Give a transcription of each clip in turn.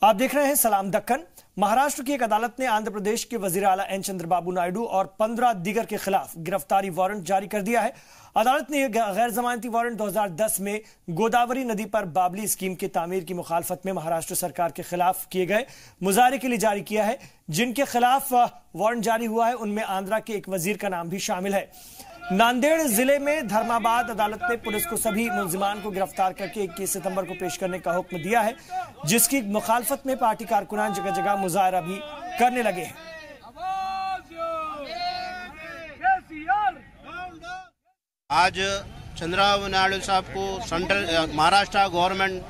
आप देख रहे हैं सलाम दक्कन। महाराष्ट्र की एक अदालत ने आंध्र प्रदेश के वजीर आला एन चंद्रबाबू नायडू और 15 दीगर के खिलाफ गिरफ्तारी वारंट जारी कर दिया है। अदालत ने यह गैर जमानती वारंट 2010 में गोदावरी नदी पर बाबली स्कीम की तामीर की मुखालफत में महाराष्ट्र सरकार के खिलाफ किए गए मुजाहरे के लिए जारी किया है। जिनके खिलाफ वारंट जारी हुआ है उनमें आंध्रा के एक वजीर का नाम भी शामिल है। नांदेड़ जिले में धर्माबाद अदालत ने पुलिस को सभी मुलजिमान को गिरफ्तार करके 21 सितंबर को पेश करने का हुक्म दिया है, जिसकी मुखालफत में पार्टी कारकुनान जगह जगह मुजाहरा भी करने लगे हैं। आज चंद्रबाबू नायडू साहब को सेंट्रल महाराष्ट्र गवर्नमेंट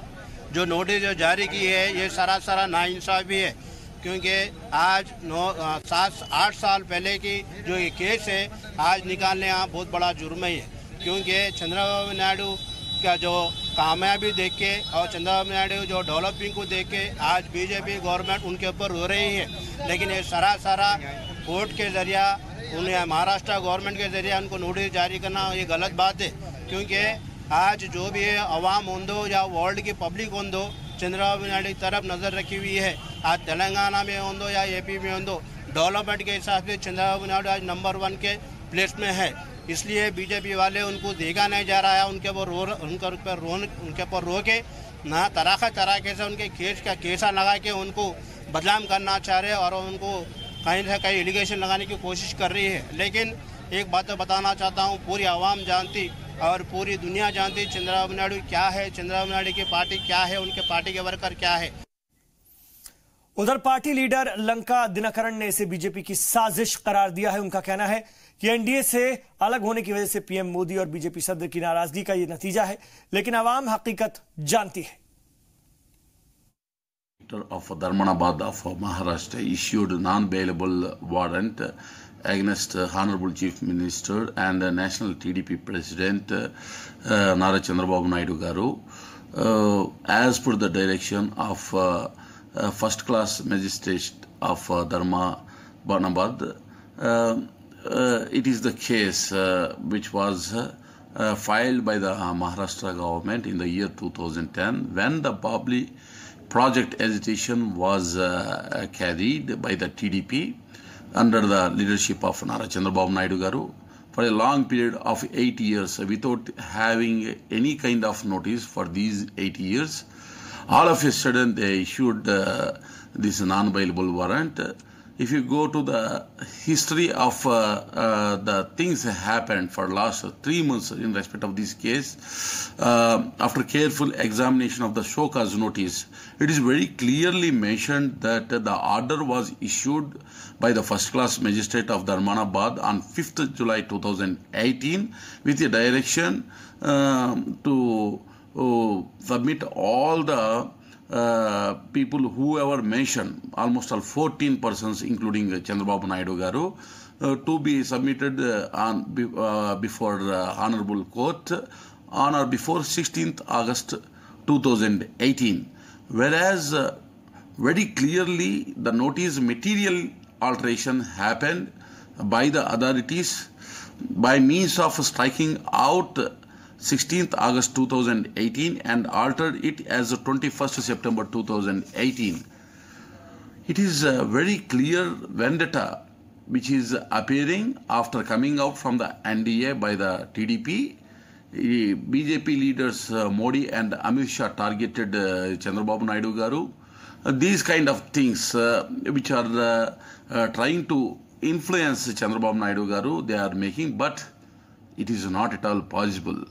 जो नोटिस जारी की है ये सरासर नाइंसाफी है, क्योंकि आज 7-8 साल पहले की जो ये केस है आज निकालने यहाँ बहुत बड़ा जुर्म है, क्योंकि चंद्रबाबू नायडू का जो कामयाबी देख के और चंद्रबाबू नायडू जो डेवलपिंग को देख के आज बीजेपी गवर्नमेंट उनके ऊपर रो रही है। लेकिन ये सरासरा कोर्ट के जरिया उन्हें महाराष्ट्र गवर्नमेंट के जरिए उनको नोटिस जारी करना ये गलत बात है, क्योंकि आज जो भी है अवाम होंदो या वर्ल्ड की पब्लिक होंदो चंद्रबाबू नायडू की तरफ नज़र रखी हुई है। आज तेलंगाना में होंदो या एपी में होंदो डेवलपमेंट के हिसाब से चंद्रबाबू नायडू आज नंबर 1 के प्लेस में है। इसलिए बीजेपी वाले उनको देखा नहीं जा रहा है, उनके ऊपर रो के ना तराके से उनके केस का केसा लगा के उनको बदनाम करना चाह रहे और उनको कहीं से कहीं एलिगेशन लगाने की कोशिश कर रही है। लेकिन एक बात तो बताना चाहता हूँ, पूरी आवाम जानती और पूरी दुनिया जानती चंद्रबाबू नायडू क्या है, चंद्रबाबू नायडू की पार्टी क्या है, उनके पार्टी के वर्कर क्या है। उधर पार्टी लीडर लंका दिनकरण ने इसे बीजेपी की साजिश करार दिया है। उनका कहना है कि एनडीए से अलग होने की वजह से पीएम मोदी और बीजेपी सदर की नाराजगी का यह नतीजा है, लेकिन आवाम हकीकत जानती है। Of Dharmanabad of Maharashtra issued non-bailable warrant against Honorable Chief Minister and National TDP President Nara Chandrababu Naidu Garu as per the direction of First Class Magistrate of Dharmanabad. It is the case which was filed by the Maharashtra government in the year 2010 when the Babli project agitation was carried by the TDP under the leadership of Nara Chandrababu Naidu Garu for a long period of 8 years without having any kind of notice for these 8 years. All of a sudden they issued this non-bailable warrant. If you go to the history of the things that happened for last 3 months in respect of this case, after careful examination of the show cause notice, it is very clearly mentioned that the order was issued by the first class magistrate of Dharmanabad on 5th July 2018 with the direction to submit all the people whoever mentioned, almost all 14 persons including Chandrababu Naidu Garu, to be submitted before Honorable Court on or before 16th August 2018. Whereas very clearly the notice material alteration happened by the authorities by means of striking out 16th August 2018 and altered it as 21st September 2018. It is a very clear vendetta which is appearing after coming out from the NDA by the TDP. BJP leaders Modi and Amit Shah targeted Chandrababu Naidu Garu. These kind of things which are trying to influence Chandrababu Naidu Garu, they are making, but it is not at all possible.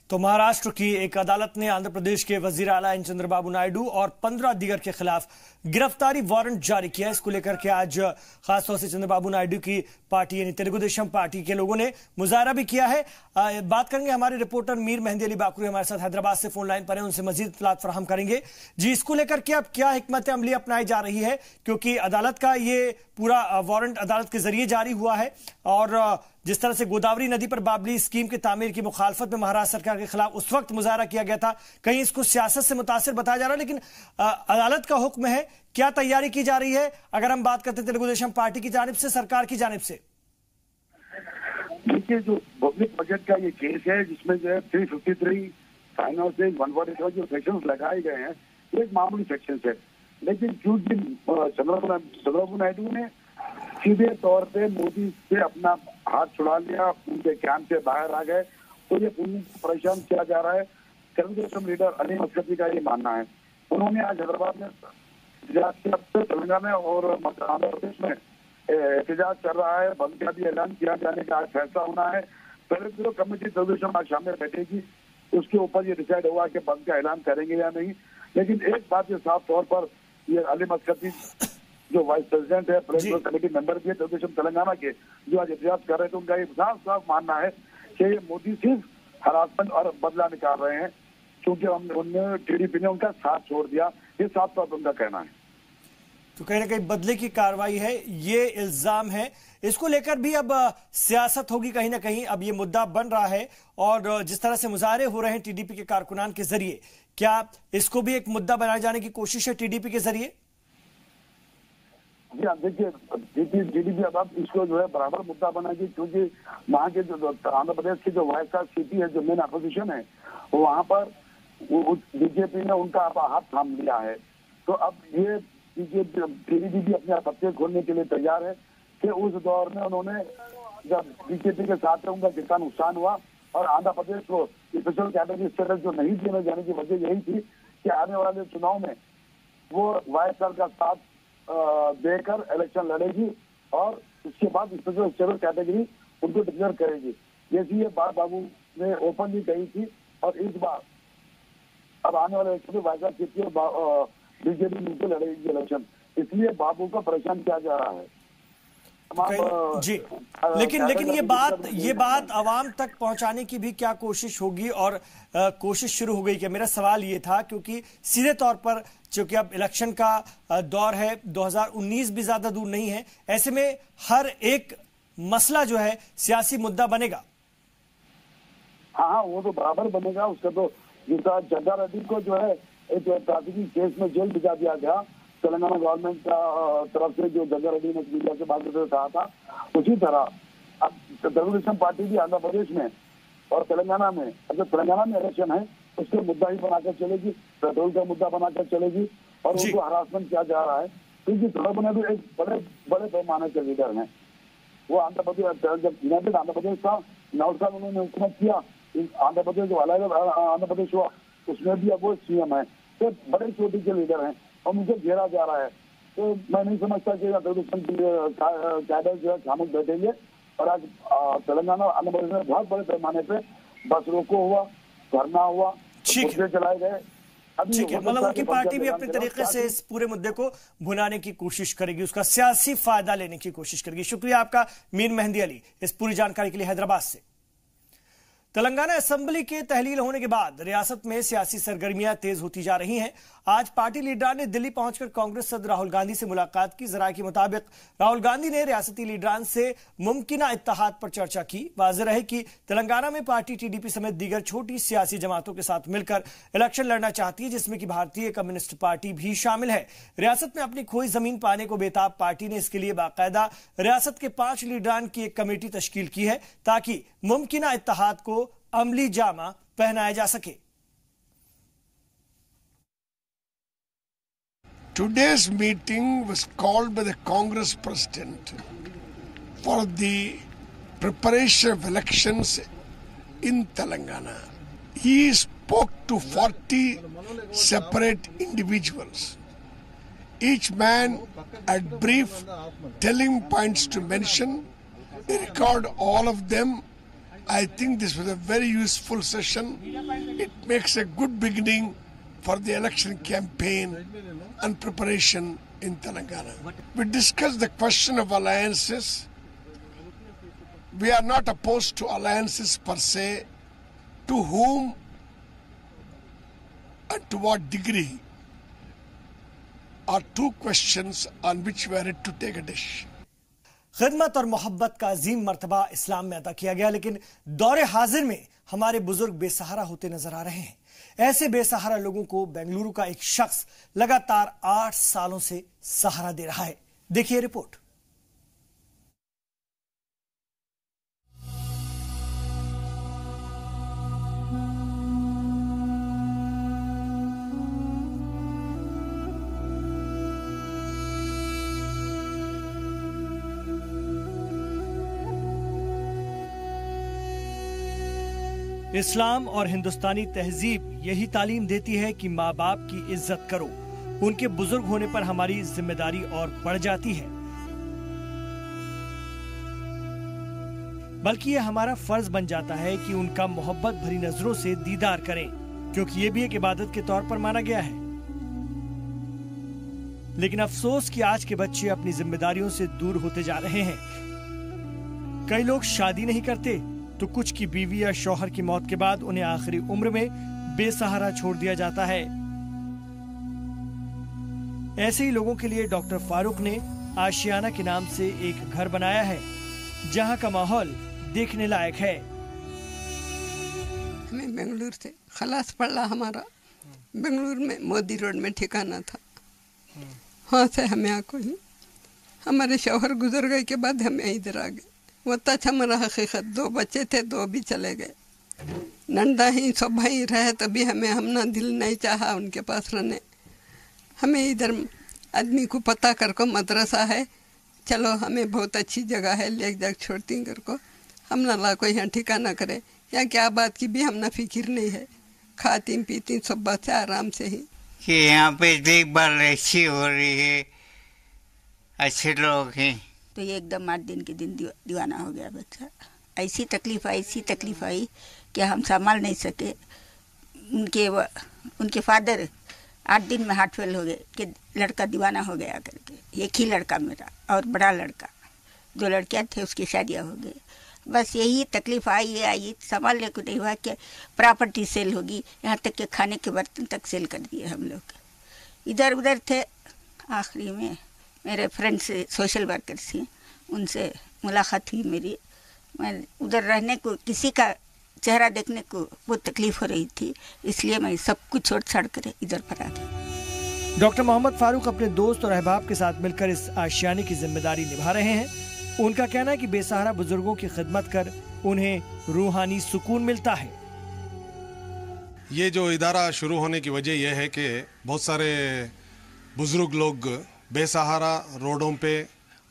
तो महाराष्ट्र की एक अदालत ने आंध्र प्रदेश के वजीर आला N Chandrababu Naidu और 15 दीगर के खिलाफ गिरफ्तारी वारंट जारी किया। इसको लेकर के आज खासतौर से चंद्रबाबू नायडू की पार्टी यानी तेलुगु देशम पार्टी के लोगों ने मुजाहरा भी किया है। बात करेंगे, हमारे रिपोर्टर मीर मेहंदी अली बाकरी हमारे साथ हैदराबाद से फोन लाइन पर हैं, उनसे मजीद इत्तलात फराहम करेंगे। जी, इसको लेकर के अब क्या हिकमत अमली अपनाई जा रही है, क्योंकि अदालत का ये पूरा वारंट अदालत के जरिए जारी हुआ है और जिस तरह से गोदावरी नदी पर बाबली स्कीम की तामीर की मुखालफत में महाराष्ट्र सरकार के खिलाफ उस वक्त मुजाहरा किया गया था, कहीं इसको सियासत से मुतासिर बताया जा रहा है, लेकिन अदालत का हुक्म है। क्या तैयारी की जा रही है अगर हम बात करते हैं तेलुगु देशम पार्टी की जानिब से, सरकार की जानिब से? देखिए, जो पब्लिक बजट का ये केस है जिसमें जो है 353 फाइनेंस 147 जो सेक्शंस लगाए गए हैं, ये एक मामूली सेक्शन है। लेकिन क्योंकि चंद्रबाबू नायडू ने सीधे तौर पे मोदी से अपना हाथ छुड़ा लिया, उनके कैंप से बाहर आ गए, तो ये उनको परेशान किया जा रहा है। तेलुगुदेशम लीडर अली मस्कती का ये मानना है। उन्होंने आज हैदराबाद में तेलंगाना और आंध्र प्रदेश में एहतजाज चल रहा है, बंद का भी ऐलान किया जाने का आज फैसला होना है। पहले जो कमेटी तेलुगुदेशम आज शाम में बैठेगी, उसके ऊपर ये डिसाइड होगा कि बंद का ऐलान करेंगे या नहीं। लेकिन एक बात ये साफ तौर पर, ये अली मस्कती जो वाइस प्रेसिडेंट है, प्रेसिडेंट कमेटी मेंबर भी है तेलुगुदेशम तेलंगाना के, जो आज एहतजाज कर रहे थे, उनका ये साफ साफ मानना है कि मोदी सिर्फ हरासमेंट और बदला निकाल रहे हैं, क्योंकि उनने टीडीपी ने उनका साथ छोड़ दिया। ये साफ तौर पर उनका कहना है। तो कहीं ना कहीं बदले की कार्रवाई है, ये इल्जाम है। इसको लेकर भी अब सियासत होगी कहीं ना कहीं। अब ये मुद्दा बन रहा है और जिस तरह से मुजाहरे हो रहे हैं टीडीपी के कारकुनान के जरिए, क्या इसको भी एक मुद्दा बनाए जाने की कोशिश है टीडीपी के जरिए? जी हाँ, देखिए टीडीपी अब इसको जो है बराबर मुद्दा बनाएगी, क्योंकि वहाँ के जो आंध्र प्रदेश की जो वाइस सिटी है, जो मेन अपोजिशन है, वहाँ पर बीजेपी ने उनका हाथ थाम लिया है। तो अब ये टीडीपी भी अपने आपत्ति खोलने के लिए तैयार है कि उस दौर में उन्होंने जब बीजेपी के साथ में उनका कितना नुकसान हुआ और आंध्र प्रदेश को स्पेशल कैटेगरी स्टेटस जो नहीं दिए जाने की वजह यही थी कि आने वाले चुनाव में वो वाईएसआर का साथ देकर इलेक्शन लड़ेगी और उसके बाद स्पेशल स्टेटस कैटेगरी उनको डिक्लेयर करेगी। जैसी ये बात बाबू ने ओपनली कही थी। और इस बार अब आने वाले इलेक्शन में वाईएसआर जीती और बीजेपी मिलकर लड़ेगी इलेक्शन, इसलिए बाबू को परेशान किया जा रहा है। जी, लेकिन ये बात आवाम तक पहुंचाने की भी क्या कोशिश होगी और कोशिश शुरू हो गई क्या? मेरा सवाल ये था, क्योंकि सीधे तौर पर चूंकि अब इलेक्शन का दौर है, 2019 भी ज्यादा दूर नहीं है, ऐसे में हर एक मसला जो है सियासी मुद्दा बनेगा। हाँ, वो तो बराबर बनेगा। उसका तो जिसका जग्गा रेड्डी को जो है एक ट्रैफिकिंग केस में जेल भिजा दिया गया, तेलंगाना गवर्नमेंट का तरफ से, जो जग्गा रेड्डी ने मीडिया से बात करते हुए कहा था, उसी तरह अब तेलुगुदेशम पार्टी भी आंध्र प्रदेश में और तेलंगाना में, अब तेलंगाना में इलेक्शन है, उसको मुद्दा ही बनाकर चलेगी, पेट्रोल का मुद्दा बनाकर चलेगी और उनको हरासमेंट किया जा रहा है, क्योंकि चंद्रबाबू नायडू एक बड़े पैमाने के लीडर हैं। वो आंध्र प्रदेश, जब यूनाइटेड आंध्र प्रदेश था, 9 साल उन्होंने हुकूमत किया, आंध्र प्रदेश जो अलग आंध्र प्रदेश हुआ, उसमें भी अब वो सीएम है। तो बड़े चोटी के लीडर हैं और मुझे घेरा जा रहा है। तो मैं नहीं समझता कि तेलुगुदेशम कैडर जो है खामोश बैठेंगे। और आज तेलंगाना आंध्र प्रदेश में बहुत बड़े पैमाने पे बस रोको हुआ, धरना हुआ, मुद्दे चलाए गए। ठीक है, मतलब उनकी पार्टी भी अपने तरीके से इस पूरे मुद्दे को भुनाने की कोशिश करेगी, उसका सियासी फायदा लेने की कोशिश करेगी। शुक्रिया आपका मीर मेहंदी अली इस पूरी जानकारी के लिए हैदराबाद से। तेलंगाना असेंबली के तहलील होने के बाद रियासत में सियासी सरगर्मियां तेज होती जा रही हैं। आज पार्टी लीडर ने दिल्ली पहुंचकर कांग्रेस सदर राहुल गांधी से मुलाकात की। जराये के मुताबिक राहुल गांधी ने रियासती लीडरान से मुमकिना इत्तेहाद पर चर्चा की। वाज़ेह रहे कि तेलंगाना में पार्टी टीडीपी समेत दीगर छोटी सियासी जमातों के साथ मिलकर इलेक्शन लड़ना चाहती है, जिसमें कि भारतीय कम्युनिस्ट पार्टी भी शामिल है। रियासत में अपनी खोई जमीन पाने को बेताब पार्टी ने इसके लिए बाकायदा रियासत के 5 लीडरान की एक कमेटी तश्कील की है, ताकि मुमकिना इत्तेहाद को अमली जामा पहनाया जा सके। Today's meeting was called by the Congress President for the preparation of elections in Telangana. He spoke to 40 separate individuals. Each man had brief telling points to mention. They record all of them. I think this was a very useful session. It makes a good beginning for the election campaign and preparation in Telangana. We discussed the question of alliances. We are not opposed to alliances per se. To whom and to what degree are 2 questions on which we are ready to take a decision. खिदमत और मोहब्बत का अजीम मर्तबा इस्लाम में अदा किया गया, लेकिन दौरे हाजिर में हमारे बुजुर्ग बेसहारा होते नजर आ रहे हैं। ऐसे बेसहारा लोगों को बेंगलुरु का एक शख्स लगातार 8 सालों से सहारा दे रहा है। देखिए रिपोर्ट। इस्लाम और हिंदुस्तानी तहजीब यही तालीम देती है कि माँ बाप की इज्जत करो। उनके बुजुर्ग होने पर हमारी जिम्मेदारी और बढ़ जाती है, बल्कि ये हमारा फर्ज बन जाता है कि उनका मोहब्बत भरी नजरों से दीदार करें, क्योंकि ये भी एक इबादत के तौर पर माना गया है। लेकिन अफसोस कि आज के बच्चे अपनी जिम्मेदारियों से दूर होते जा रहे हैं। कई लोग शादी नहीं करते तो कुछ की बीवी या शौहर की मौत के बाद उन्हें आखिरी उम्र में बेसहारा छोड़ दिया जाता है। ऐसे ही लोगों के लिए डॉक्टर फारूक ने आशियाना के नाम से एक घर बनाया है, जहां का माहौल देखने लायक है। हमें बेंगलुरु से खलास पड़ा, हमारा बेंगलुरु में मोदी रोड में ठिकाना था। वहाँ से हमें आको ही हमारे शौहर गुजर गए के बाद हमें इधर आ गए। वो तक हमारा हकीकत 2 बच्चे थे, 2 भी चले गए। नंदा ही सब भाई रहे तभी हमें हमना दिल नहीं चाहा उनके पास रहने। हमें इधर आदमी को पता कर को मदरसा है, चलो हमें बहुत अच्छी जगह है, ले जा छोड़ती कर को हम ना ला कोई यहाँ ठिकाना करे। यहाँ क्या बात की भी हमना फिक्र नहीं है, खाती पीती सब बात आराम से ही कि यहाँ पे देखभाल अच्छी हो रही है, अच्छे लोग हैं। तो ये एकदम 8 दिन के दिन दीवाना हो गया बच्चा। ऐसी तकलीफ आई कि हम संभाल नहीं सके। उनके फादर 8 दिन में हार्ट फेल हो गए कि लड़का दीवाना हो गया करके। एक ही लड़का मेरा और बड़ा लड़का, 2 लड़कियां थे, उसकी शादियां हो गई। बस यही तकलीफ आई संभालने को नहीं हुआ कि प्रॉपर्टी सेल होगी, यहाँ तक कि खाने के बर्तन तक सेल कर दिए हम लोग। इधर उधर थे। आखिरी में मेरे फ्रेंड से सोशल वर्कर से उनसे मुलाकात हुई मेरी। मैं उधर रहने को, किसी का चेहरा देखने को बहुत तकलीफ हो रही थी, इसलिए मैं सब कुछ छोड़ छाड़ कर इधर पर आ गई। डॉक्टर मोहम्मद फारूक अपने दोस्त और अहबाब के साथ मिलकर इस आशियाने की जिम्मेदारी निभा रहे हैं। उनका कहना है कि बेसहारा बुजुर्गों की खिदमत कर उन्हें रूहानी सुकून मिलता है। ये जो इदारा शुरू होने की वजह यह है कि बहुत सारे बुजुर्ग लोग बेसहारा रोडों पे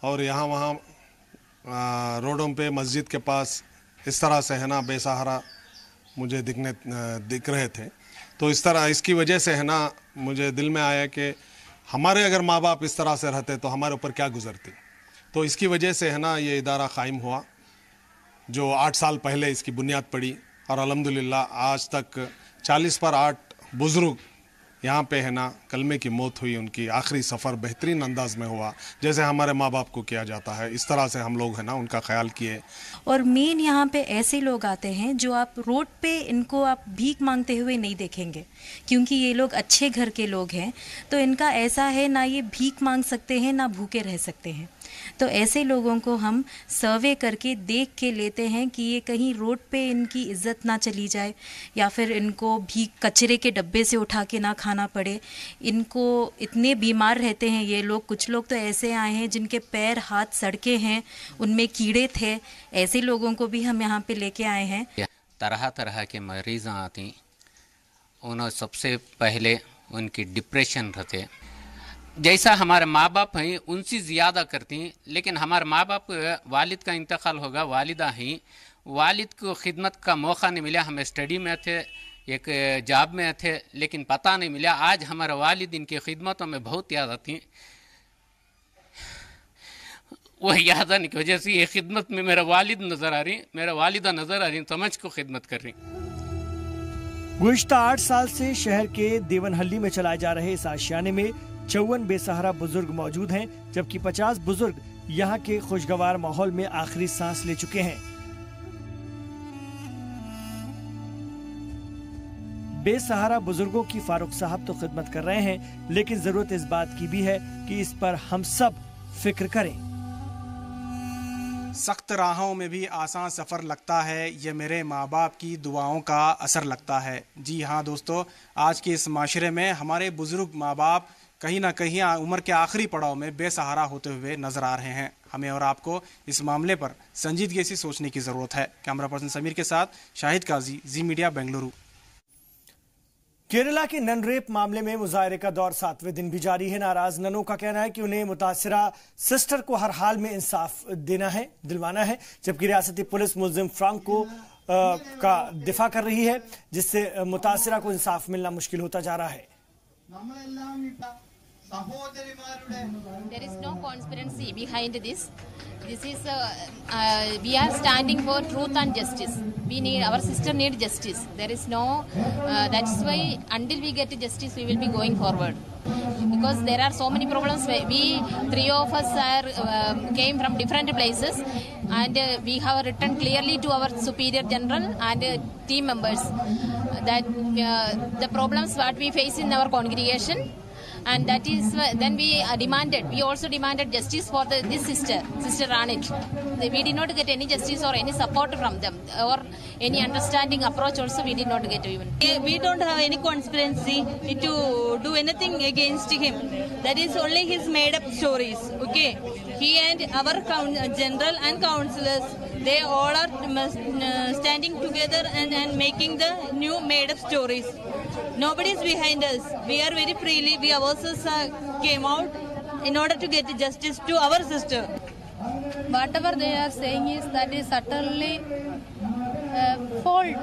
और यहाँ वहाँ रोडों पे मस्जिद के पास इस तरह से है ना बेसहारा मुझे दिख रहे थे। तो इस तरह इसकी वजह से है ना मुझे दिल में आया कि हमारे अगर माँ बाप इस तरह से रहते तो हमारे ऊपर क्या गुजरती। तो इसकी वजह से है ना ये इदारा कायम हुआ, जो 8 साल पहले इसकी बुनियाद पड़ी और अल्हम्दुलिल्लाह आज तक 40 पर 8 बुजुर्ग यहाँ पे है ना कलमे की मौत हुई। उनकी आखिरी सफ़र बेहतरीन अंदाज में हुआ, जैसे हमारे माँ बाप को किया जाता है, इस तरह से हम लोग है ना उनका ख्याल किए। और मेन यहाँ पे ऐसे लोग आते हैं जो आप रोड पे इनको आप भीख मांगते हुए नहीं देखेंगे, क्योंकि ये लोग अच्छे घर के लोग हैं। तो इनका ऐसा है, ना ये भीख मांग सकते हैं ना भूखे रह सकते हैं। तो ऐसे लोगों को हम सर्वे करके देख के लेते हैं कि ये कहीं रोड पे इनकी इज्जत ना चली जाए, या फिर इनको भी कचरे के डब्बे से उठा के ना खाना पड़े। इनको इतने बीमार रहते हैं ये लोग। कुछ लोग तो ऐसे आए हैं जिनके पैर हाथ सड़के हैं, उनमें कीड़े थे। ऐसे लोगों को भी हम यहाँ पे लेके आए हैं। तरह तरह के मरीज़ आती, उन्होंने सबसे पहले उनकी डिप्रेशन रहते। जैसा हमारे माँ बाप हैं उनसे ज़्यादा करती हैं, लेकिन हमारे माँ बाप वालिद का इंतकाल होगा, वालिदा हैं, वालिद को खिदमत का मौका नहीं मिला। हम स्टडी में थे, एक जॉब में थे, लेकिन पता नहीं मिला। आज हमारे वालिद इनकी खिदमतों में बहुत याद आती। वह याद आने की वजह से ये खिदमत में मेरा वालिद नज़र आ रही, मेरा वालिदा नज़र आ रही, समझ को खिदमत कर रही। गुज़िश्ता 8 साल से शहर के देवनहल्ली में चलाए जा रहे इस आशियाने में 54 बेसहारा बुजुर्ग मौजूद हैं, जबकि 50 बुजुर्ग यहाँ के खुशगवार माहौल में आखिरी सांस ले चुके हैं। बेसहारा बुजुर्गों की फारूक साहब तो खिदमत कर रहे हैं, लेकिन जरूरत इस बात की भी है कि इस पर हम सब फिक्र करें। सख्त राहों में भी आसान सफ़र लगता है, ये मेरे माँ बाप की दुआओं का असर लगता है। जी हाँ दोस्तों, आज के इस माशरे में हमारे बुजुर्ग माँ बाप कहीं ना कहीं उम्र के आखिरी पड़ाव में बेसहारा होते हुए नजर आ रहे हैं। हमें और आपको इस मामले पर संजीदगी से सोचने की ज़रूरत है। कैमरा पर्सन समीर के साथ शाहिद काजी, जी मीडिया, बेंगलुरु। केरला के नन रेप मामले में मुजाहरे का दौर 7वें दिन भी जारी है। नाराज ननों का कहना है कि उन्हें मुतासिरा सिस्टर को हर हाल में इंसाफ दिलवाना है, जबकि रियासती पुलिस मुल्जिम फ्रांक को का दिफा कर रही है, जिससे मुतासिरा को इंसाफ मिलना मुश्किल होता जा रहा है। There is no conspiracy behind this. This is we are standing for truth and justice. We need, our sister need justice. There is no that's why until we get justice we will be going forward, because there are so many problems. We three of us came from different places, and we have written clearly to our superior general and team members that the problems what we face in our congregation. And that is then we also demanded justice for this sister Ranit. We did not get any justice or any support from them, or any understanding approach also we did not get even. We don't have any conspiracy to do anything against him. That is only his made up stories. Okay, he and our general and councillors, they all are standing together and making the new made up stories. Nobody is behind us. We are very freely. We ourselves came out in order to get justice to our sister. Whatever they are saying is that is utterly false,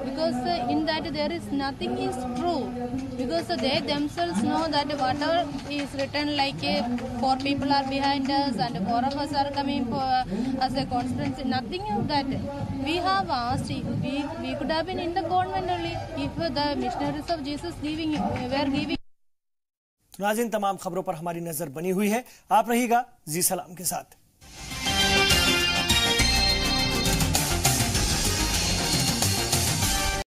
because in that there is nothing is true, because they themselves know that whatever is written like four people are behind us and four of us are coming for, as a conspiracy, nothing of that. We have asked, we could have been in the convent only if the missionaries of Jesus were giving. नाज़रीन, तमाम खबरों पर हमारी नजर बनी हुई है। आप रहिएगा जी सलाम के साथ।